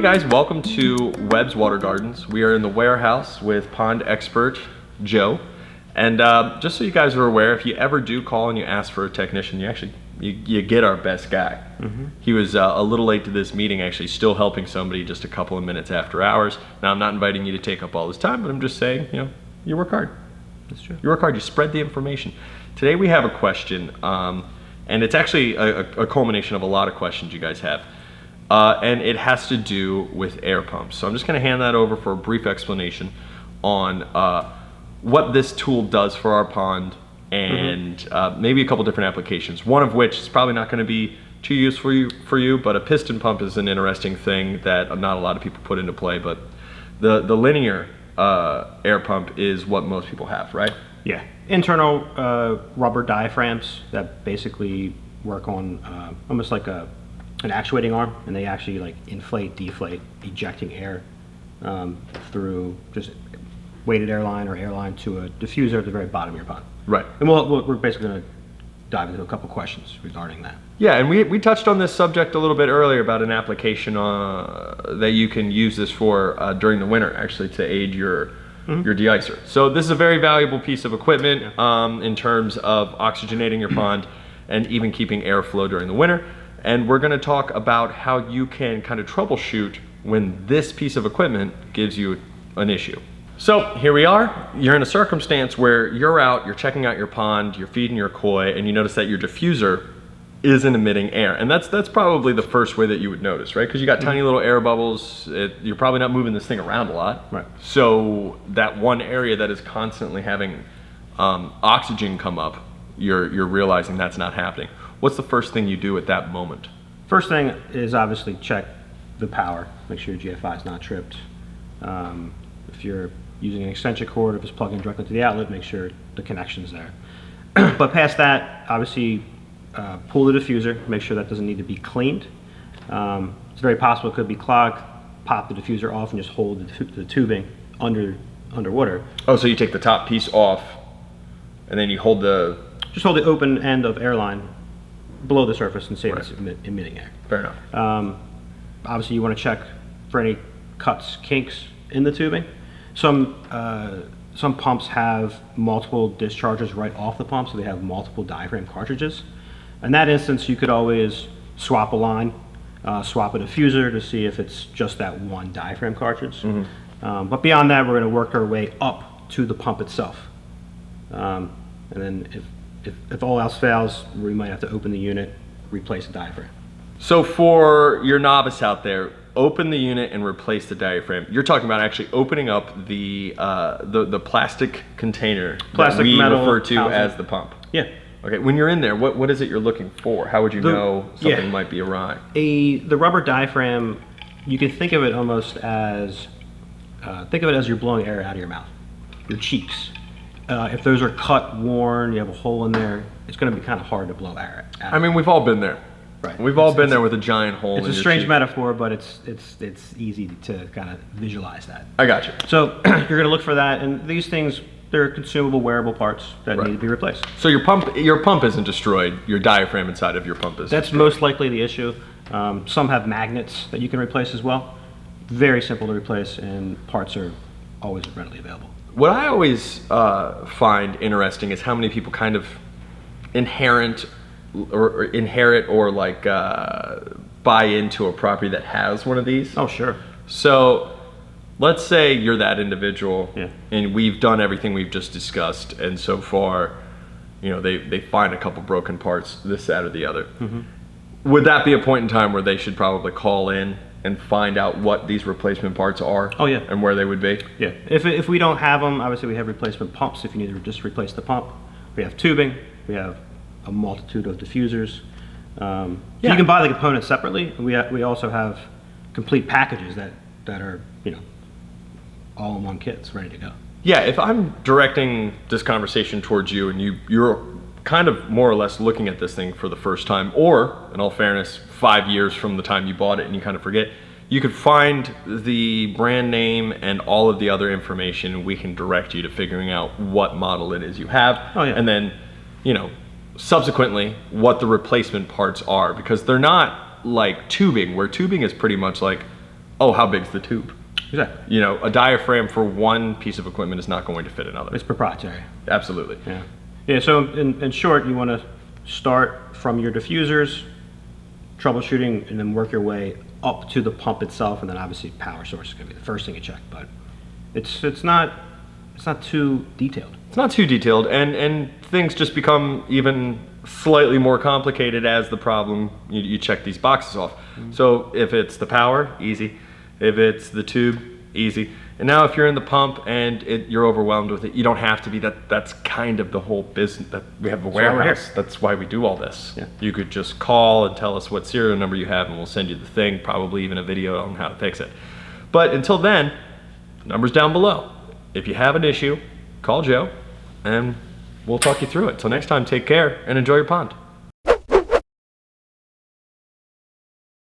Hey guys, welcome to Webb's Water Gardens. We are in the warehouse with pond expert Joe. And just so you guys are aware, if you ever do call and you ask for a technician, you get our best guy. He was a little late to this meeting, actually, still helping somebody just a couple of minutes after hours. Now, I'm not inviting you to take up all this time, but I'm just saying, you work hard. That's true. You work hard, you spread the information. Today we have a question, and it's actually a culmination of a lot of questions you guys have. And it has to do with air pumps. So I'm just going to hand that over for a brief explanation on what this tool does for our pond and maybe a couple different applications. One of which is probably not going to be too useful for you, but a piston pump is an interesting thing that not a lot of people put into play. But the linear air pump is what most people have, right? Yeah, internal rubber diaphragms that basically work on almost like an actuating arm, and they actually like inflate, deflate, ejecting air through just weighted airline or airline to a diffuser at the very bottom of your pond. Right. And we're basically going to dive into a couple questions regarding that. Yeah, and we touched on this subject a little bit earlier about an application that you can use this for during the winter, actually, to aid your de-icer. So this is a very valuable piece of equipment in terms of oxygenating your pond and even keeping airflow during the winter. And we're going to talk about how you can kind of troubleshoot when this piece of equipment gives you an issue. So here we are. You're in a circumstance where you're out, you're checking out your pond, you're feeding your koi, and you notice that your diffuser isn't emitting air. And that's probably the first way that you would notice, right? Because you got tiny little air bubbles. You're probably not moving this thing around a lot. Right. So that one area that is constantly having oxygen come up, you're realizing that's not happening. What's the first thing you do at that moment? First thing is obviously check the power. Make sure your GFI is not tripped. If you're using an extension cord, if it's plugging directly to the outlet, make sure the connection's there. But past that, obviously pull the diffuser, make sure that doesn't need to be cleaned. It's very possible it could be clogged. Pop the diffuser off and just hold the tubing underwater. Oh, so you take the top piece off and then you hold Just hold the open end of airline below the surface and see if it's emitting air. Fair enough. Obviously you want to check for any cuts, kinks in the tubing. Some pumps have multiple discharges right off the pump, so they have multiple diaphragm cartridges. In that instance, you could always swap a line, swap a diffuser to see if it's just that one diaphragm cartridge. But beyond that, we're going to work our way up to the pump itself. And then if all else fails, we might have to open the unit, replace the diaphragm. So for your novice out there, open the unit and replace the diaphragm. You're talking about actually opening up the plastic container that we refer to as the pump. Yeah. Okay, when you're in there, what is it you're looking for? How would you know something might be awry? The rubber diaphragm, you can think of it almost as, you're blowing air out of your mouth, your cheeks. If those are cut, worn, you have a hole in there, it's going to be kind of hard to blow air out. I mean, we've all been there. Right. We've all been there with a giant hole in your cheek. It's a strange metaphor, but it's easy to kind of visualize that. I got you. So you're going to look for that, and these things, they're consumable, wearable parts that need to be replaced. So your pump isn't destroyed. Your diaphragm inside of your pump is. That's most likely the issue. Some have magnets that you can replace as well. Very simple to replace, and parts are always readily available. What I always find interesting is how many people kind of inherit or like buy into a property that has one of these. Oh, sure. So let's say you're that individual, Yeah. and we've done everything we've just discussed, and so far, they find a couple broken parts, this, that, or the other. Would that be a point in time where they should probably call in and find out what these replacement parts are? Oh, yeah. And where they would be? Yeah. If we don't have them, obviously we have replacement pumps if you need to just replace the pump. We have tubing. We have a multitude of diffusers. So you can buy the components separately. We also have complete packages that are all in one kits ready to go. Yeah, if I'm directing this conversation towards you and you're kind of more or less looking at this thing for the first time, or in all fairness, 5 years from the time you bought it and you kind of forget, you could find the brand name and all of the other information. We can direct you to figuring out what model it is you have. Oh, yeah. And then, subsequently, what the replacement parts are, because they're not like tubing, where tubing is pretty much like oh, how big's the tube? Exactly. You know, a diaphragm for one piece of equipment is not going to fit another. It's proprietary. Absolutely. Yeah. Yeah. So in short, you want to start from your diffusers, troubleshooting, and then work your way up to the pump itself, and then obviously power source is going to be the first thing you check. But it's not too detailed. It's not too detailed, and things just become even slightly more complicated as the problem, you check these boxes off. So if it's the power, easy. If it's the tube, easy. And now if you're in the pump and you're overwhelmed with it, you don't have to be. That's kind of the whole business. That we have a warehouse. That's why we do all this. Yeah. You could just call and tell us what serial number you have, and we'll send you the thing, probably even a video on how to fix it. But until then, number's down below. If you have an issue, call Joe, and we'll talk you through it. Till next time, take care and enjoy your pond.